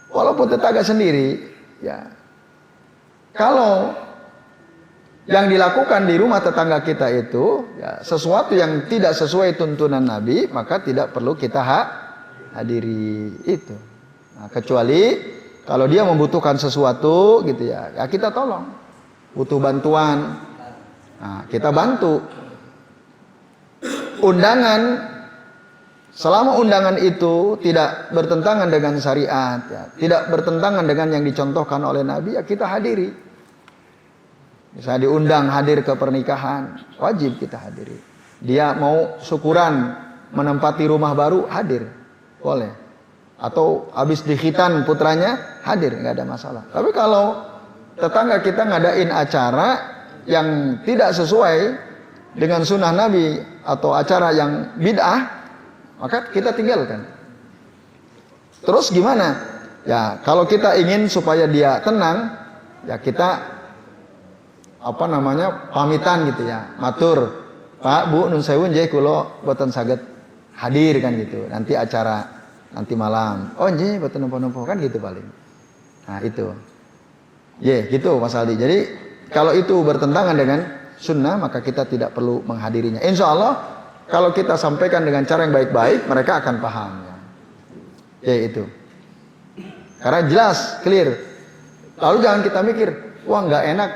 walaupun tetangga sendiri, ya. Kalau yang dilakukan di rumah tetangga kita itu ya, sesuatu yang tidak sesuai tuntunan Nabi, maka tidak perlu kita hadiri itu. Nah, kecuali kalau dia membutuhkan sesuatu gitu ya, ya kita tolong. Butuh bantuan, nah, kita bantu. Undangan, selama undangan itu tidak bertentangan dengan syariat, ya, tidak bertentangan dengan yang dicontohkan oleh Nabi, ya kita hadiri. Misalnya diundang hadir ke pernikahan, wajib kita hadiri. Dia mau syukuran menempati rumah baru, hadir, boleh. Atau habis dikhitan putranya, hadir, nggak ada masalah. Tapi kalau tetangga kita ngadain acara yang tidak sesuai dengan sunnah Nabi atau acara yang bid'ah, maka kita tinggalkan. Terus gimana? Ya, kalau kita ingin supaya dia tenang, ya kita pamitan gitu ya. Matur, Pak, Bu, nun sewu nggih kula boten saged hadir kan gitu. Nanti acara nanti malam. Oh nggih boten napa-napa kan gitu paling. Nah, itu. Gitu Mas Aldi. Jadi kalau itu bertentangan dengan sunnah, maka kita tidak perlu menghadirinya. Insya Allah kalau kita sampaikan dengan cara yang baik-baik, mereka akan paham. Itu. Karena jelas, clear. Lalu jangan kita mikir, wah nggak enak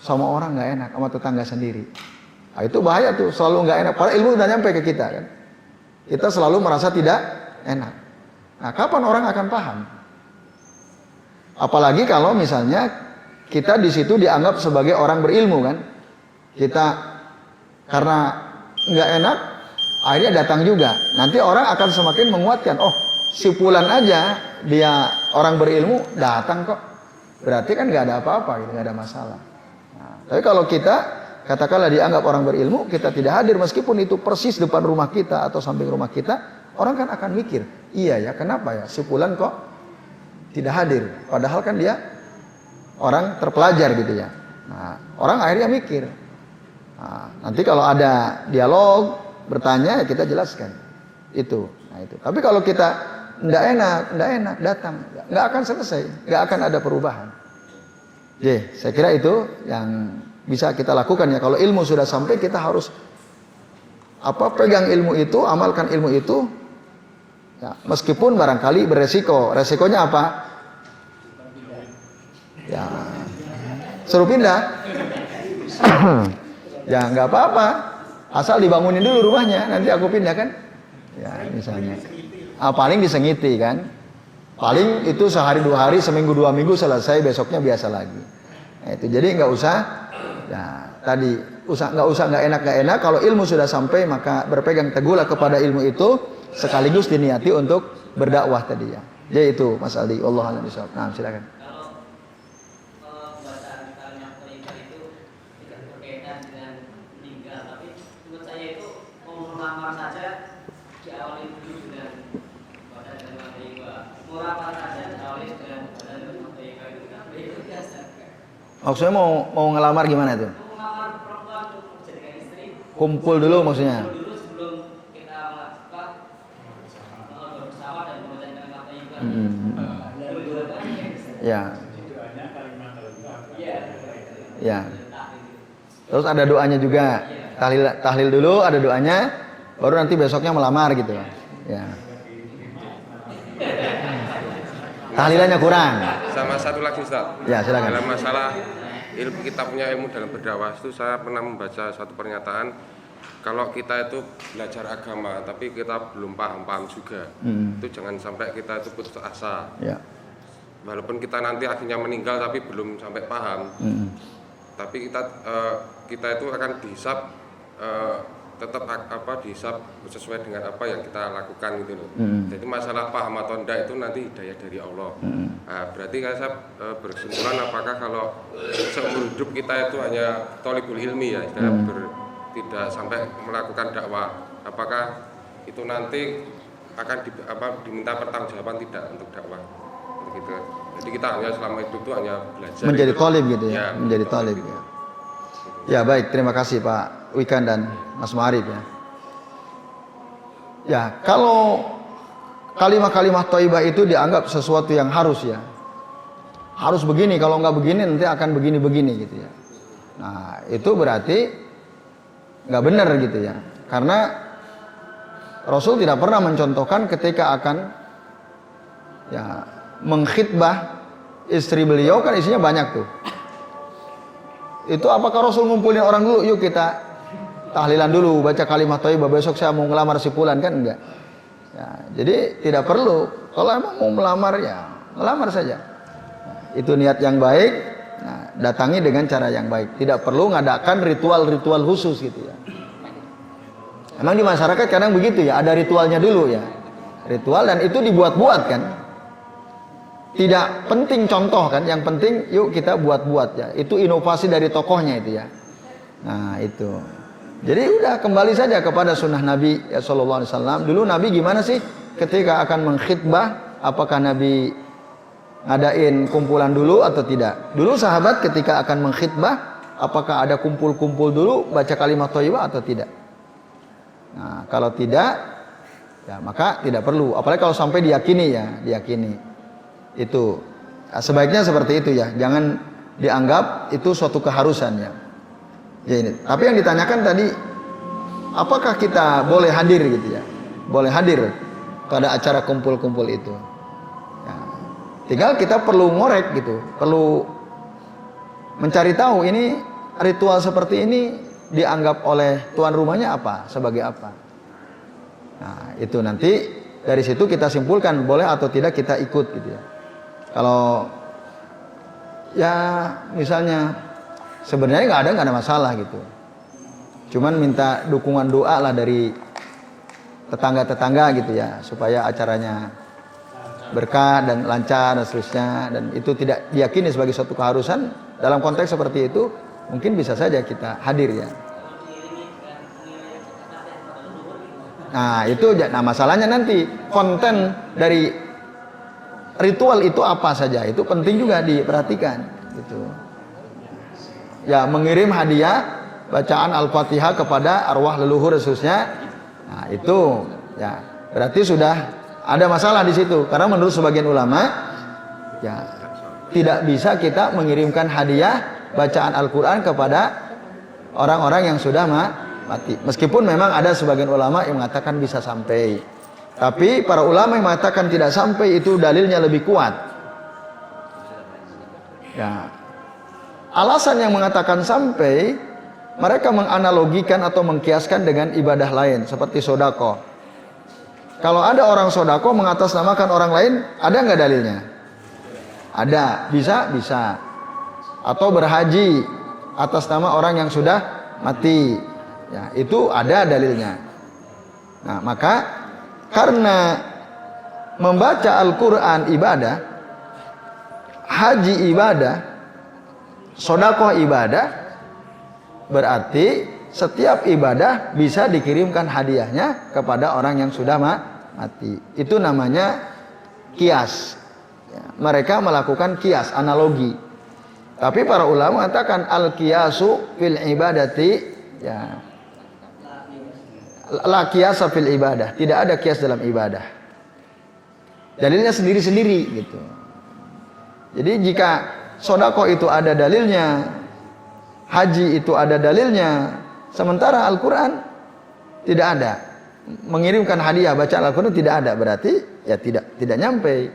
sama orang, nggak enak sama tetangga sendiri. Nah, itu bahaya tuh, selalu nggak enak. Padahal ilmu udah nyampe ke kita kan. Kita selalu merasa tidak enak. Nah, kapan orang akan paham? Apalagi kalau misalnya kita di situ dianggap sebagai orang berilmu kan. Kita karena nggak enak, akhirnya datang juga. Nanti orang akan semakin menguatkan. Oh, si Fulan aja dia orang berilmu datang kok. Berarti kan nggak ada apa-apa, gitu, nggak ada masalah. Nah, tapi kalau kita katakanlah dianggap orang berilmu, kita tidak hadir meskipun itu persis depan rumah kita atau samping rumah kita, orang kan akan mikir, iya ya, kenapa ya si Fulan kok tidak hadir? Padahal kan dia orang terpelajar gitu ya. Nah, orang akhirnya mikir. Nah, nanti kalau ada dialog, bertanya, ya kita jelaskan. Itu. Nah, itu. Tapi kalau kita enggak enak, datang. Enggak akan selesai. Enggak akan ada perubahan. Saya kira itu yang bisa kita lakukan ya. Kalau ilmu sudah sampai, kita harus pegang ilmu itu, amalkan ilmu itu. Ya, meskipun barangkali beresiko. Resikonya apa? Ya, suruh pindah. Ya nggak apa-apa, asal dibangunin dulu rumahnya, nanti aku pindah kan. Ya misalnya, paling disengiti kan. Paling itu sehari 2 hari, seminggu 2 minggu selesai, besoknya biasa lagi. Nah, itu jadi nggak usah. Ya tadi nggak enak. Kalau ilmu sudah sampai, maka berpegang teguhlah kepada ilmu itu, sekaligus diniati untuk berdakwah tadi ya. Jadi itu Mas Aldi, Allah a'lam bishawab. Nah silakan. Maksudnya mau ngelamar gimana tuh? Melamar perempuan kumpul dulu maksudnya. Dulu sebelum kita melakukan bersama dan membaca kalimat thayyibah. Ya. Ya. Terus ada doanya juga. Tahlil dulu, ada doanya, baru nanti besoknya melamar gitu. Ya. Tahlilannya kurang. Sama satu lagi Ustaz. Ya, silakan. Dalam masalah kita punya ilmu dalam berdakwah itu saya pernah membaca satu pernyataan kalau kita itu belajar agama tapi kita belum paham juga. Itu jangan sampai kita itu putus asa. Ya. Walaupun kita nanti akhirnya meninggal tapi belum sampai paham. Tapi kita itu akan dihisab tetap dihisab sesuai dengan apa yang kita lakukan gitu loh. Jadi masalah paham atau enggak itu nanti hidayah dari Allah. Nah, berarti saya berkesimpulan apakah kalau seumur hidup kita itu hanya thalibul ilmi ya, tidak sampai melakukan dakwah, apakah itu nanti akan diminta pertanggungjawaban tidak untuk dakwah gitu. Jadi kita hanya selama hidup itu hanya belajar Menjadi gitu. thalib gitu ya, Ya, menjadi thalib ya. Ya baik, terima kasih Pak Wikan dan Mas Ma'arif ya. Ya, kalau kalimat-kalimat thayyibah itu dianggap sesuatu yang harus ya. Harus begini, kalau nggak begini nanti akan begini-begini gitu ya. Nah, itu berarti nggak benar gitu ya. Karena Rasul tidak pernah mencontohkan ketika akan ya mengkhitbah istri beliau, kan isinya banyak tuh. Itu apakah Rasul ngumpulin orang dulu, yuk kita tahlilan dulu, baca kalimat thayyibah, besok saya mau ngelamar si fulan, kan enggak. Ya, jadi tidak perlu. Kalau emang mau melamar ya melamar saja. Nah, itu niat yang baik. Nah, datangi dengan cara yang baik. Tidak perlu ngadakan ritual-ritual khusus gitu ya. Emang di masyarakat kadang begitu ya, ada ritualnya dulu ya. Ritual dan itu dibuat-buat kan. Tidak penting contoh kan, yang penting yuk kita buat-buat ya. Itu inovasi dari tokohnya itu ya. Nah itu. Jadi udah kembali saja kepada sunnah Nabi ya Sallallahu Alaihi Wasallam. Dulu Nabi gimana sih ketika akan mengkhitbah? Apakah Nabi ngadain kumpulan dulu atau tidak? Dulu sahabat ketika akan mengkhitbah, apakah ada kumpul-kumpul dulu baca kalimat thayyibah atau tidak? Nah kalau tidak, ya maka tidak perlu. Apalagi kalau sampai diyakini ya, diyakini. Itu sebaiknya seperti itu ya, jangan dianggap itu suatu keharusan ya. Ya ini. Tapi yang ditanyakan tadi, apakah kita boleh hadir gitu ya? Boleh hadir pada acara kumpul-kumpul itu. Ya. Tinggal kita perlu ngorek gitu, perlu mencari tahu ini ritual seperti ini dianggap oleh tuan rumahnya apa, sebagai apa. Nah itu nanti dari situ kita simpulkan boleh atau tidak kita ikut gitu ya. Kalau ya misalnya sebenarnya nggak ada masalah gitu. Cuman minta dukungan doa lah dari tetangga-tetangga gitu ya, supaya acaranya berkah dan lancar dan seterusnya, dan itu tidak diyakini sebagai suatu keharusan. Dalam konteks seperti itu mungkin bisa saja kita hadir ya. Nah itu, nah masalahnya nanti konten dari ritual itu apa saja, itu penting juga diperhatikan gitu. Ya mengirim hadiah bacaan Al-Fatihah kepada arwah leluhur khususnya. Nah itu ya berarti sudah ada masalah di situ, karena menurut sebagian ulama ya tidak bisa kita mengirimkan hadiah bacaan Al-Quran kepada orang-orang yang sudah mati. Meskipun memang ada sebagian ulama yang mengatakan bisa sampai, tapi para ulama yang mengatakan tidak sampai itu dalilnya lebih kuat. Ya. Alasan yang mengatakan sampai, mereka menganalogikan atau mengkiaskan dengan ibadah lain seperti sodako. Kalau ada orang sodako mengatasnamakan orang lain, ada nggak dalilnya? Ada, bisa. Atau berhaji atas nama orang yang sudah mati, ya itu ada dalilnya. Nah maka karena membaca Al-Quran ibadah, haji ibadah, sodakoh ibadah, berarti setiap ibadah bisa dikirimkan hadiahnya kepada orang yang sudah mati. Itu namanya kias. Mereka melakukan kias, analogi. Tapi para ulama mengatakan al-kiasu fil ibadati ya La qiyasa fil ibadah, tidak ada qiyas dalam ibadah. Dalilnya sendiri-sendiri gitu. Jadi jika sedekah itu ada dalilnya, haji itu ada dalilnya, sementara Al-Qur'an tidak ada. Mengirimkan hadiah baca Al-Qur'an tidak ada, berarti ya tidak nyampe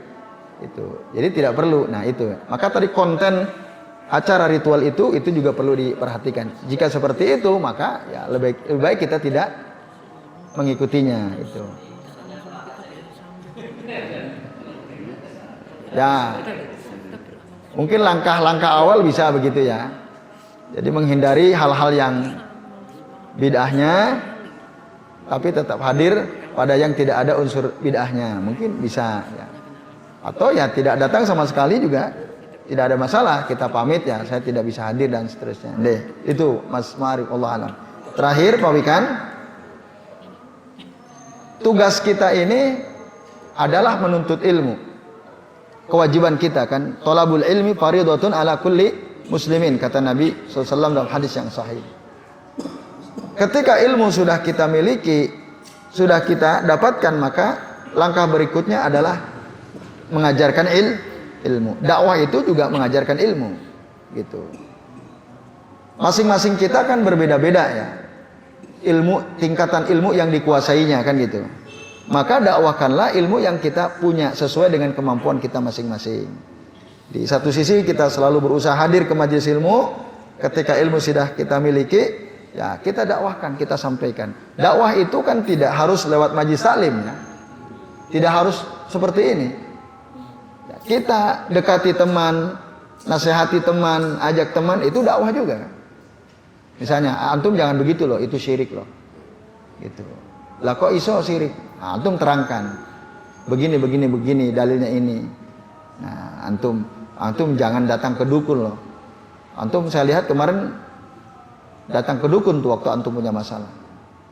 itu. Jadi tidak perlu. Nah, itu. Maka tadi konten acara ritual itu juga perlu diperhatikan. Jika seperti itu, maka ya lebih baik kita tidak mengikutinya itu. Ya. Mungkin langkah-langkah awal bisa begitu ya. Jadi menghindari hal-hal yang bid'ahnya tapi tetap hadir pada yang tidak ada unsur bid'ahnya. Mungkin bisa ya. Atau ya tidak datang sama sekali juga tidak ada masalah, kita pamit ya, saya tidak bisa hadir dan seterusnya. Itu Mas Ma'arif, Allah alam. Terakhir Pak Wikan, tugas kita ini adalah menuntut ilmu. Kewajiban kita kan, thalabul ilmi fardhatun ala kulli muslimin, kata Nabi SAW dalam hadis yang sahih. Ketika ilmu sudah kita miliki, sudah kita dapatkan, maka langkah berikutnya adalah mengajarkan ilmu. Dakwah itu juga mengajarkan ilmu, gitu. Masing-masing kita kan berbeda-beda ya. Tingkatan ilmu yang dikuasainya kan gitu. Maka dakwahkanlah ilmu yang kita punya sesuai dengan kemampuan kita masing-masing. Di satu sisi kita selalu berusaha hadir ke majelis ilmu. Ketika ilmu sudah kita miliki, ya kita dakwahkan, kita sampaikan. Dakwah itu kan tidak harus lewat majelis taklim ya. Tidak harus seperti ini. Ya, kita dekati teman, nasihati teman, ajak teman, itu dakwah juga. Misalnya, antum jangan begitu loh, itu syirik loh. Gitu. Lah kok iso syirik? Nah, antum terangkan. Begini, dalilnya ini. Nah, antum jangan datang ke dukun loh. Antum saya lihat kemarin datang ke dukun tuh waktu antum punya masalah.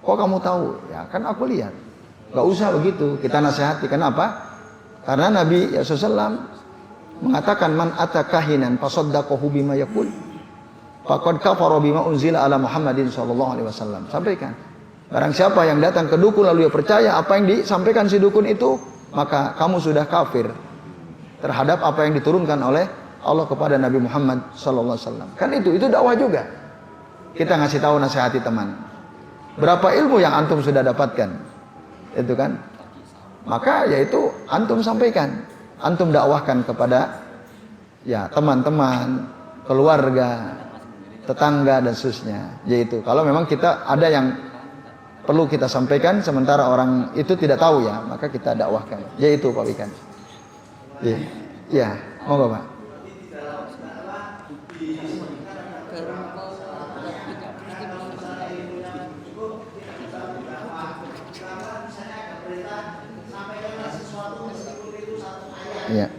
Kok kamu tahu? Ya kan aku lihat. Gak usah begitu, kita nasihati. Kenapa? Karena Nabi SAW mengatakan man atakahinan fasaddaqahu bima yaqul faqad kafara bima unzila ala Muhammadin sallallahu alaihi wasallam. Sampaikan. Barang siapa yang datang ke dukun lalu dia percaya apa yang disampaikan si dukun itu, maka kamu sudah kafir terhadap apa yang diturunkan oleh Allah kepada Nabi Muhammad sallallahu alaihi wasallam. Kan itu dakwah juga. Kita ngasih tahu, nasihati teman. Berapa ilmu yang antum sudah dapatkan? Itu kan. Maka yaitu antum sampaikan, antum dakwahkan kepada ya teman-teman, keluarga, tetangga dan seterusnya. Yaitu kalau memang kita ada yang perlu kita sampaikan sementara orang itu tidak tahu ya, maka kita dakwahkan. Yaitu Pak Wikan. Iya. Ya, monggo Pak. Ya.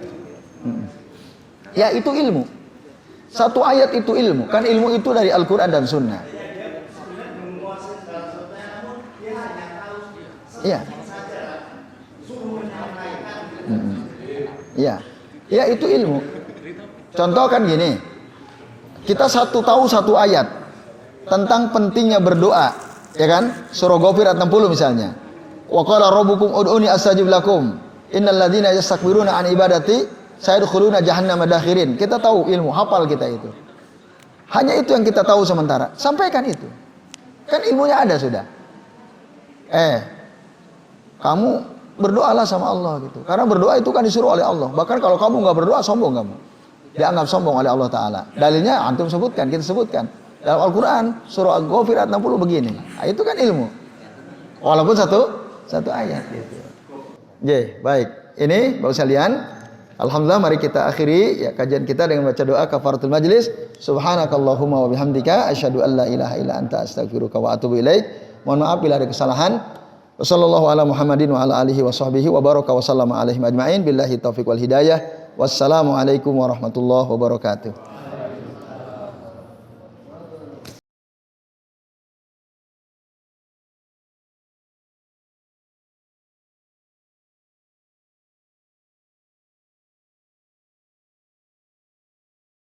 Ya itu ilmu. Satu ayat itu ilmu. Kan ilmu itu dari Al-Quran dan Sunnah. Iya. Iya. Ya itu ilmu. Contoh kan gini. Kita tahu satu ayat tentang pentingnya berdoa, ya kan? Surah Ghafir ayat 60 misalnya. Wa qala rabbukum ud'uni astajib lakum. Innal ladzina yastakbiruna an ibadati sayadkhuluna jahannama dakhirin. Kita tahu ilmu, hafal kita itu. Hanya itu yang kita tahu sementara. Sampaikan itu. Kan ilmunya ada sudah. Kamu berdoalah sama Allah gitu. Karena berdoa itu kan disuruh oleh Allah. Bahkan kalau kamu nggak berdoa, sombong kamu. Dianggap sombong oleh Allah Ta'ala. Dalilnya antum sebutkan, kita sebutkan. Dalam Al-Quran, surah Al-Ghafir ayat 60 begini. Nah, itu kan ilmu. Walaupun satu ayat gitu. Baik. Ini Bapak sekalian, alhamdulillah mari kita akhiri ya kajian kita dengan baca doa kafaratul majlis. Subhanakallahumma wa bihamdika asyhadu an la ilaha illa anta astaghfiruka wa atubu ilaik. Mohon maaf bila ada kesalahan. Wassallallahu ala Muhammadin wa ala alihi wa sahbihi wa baraka wa sallama alaihim ajma'in billahi taufiq wal hidayah. Wassalamu alaikum warahmatullahi wabarakatuh.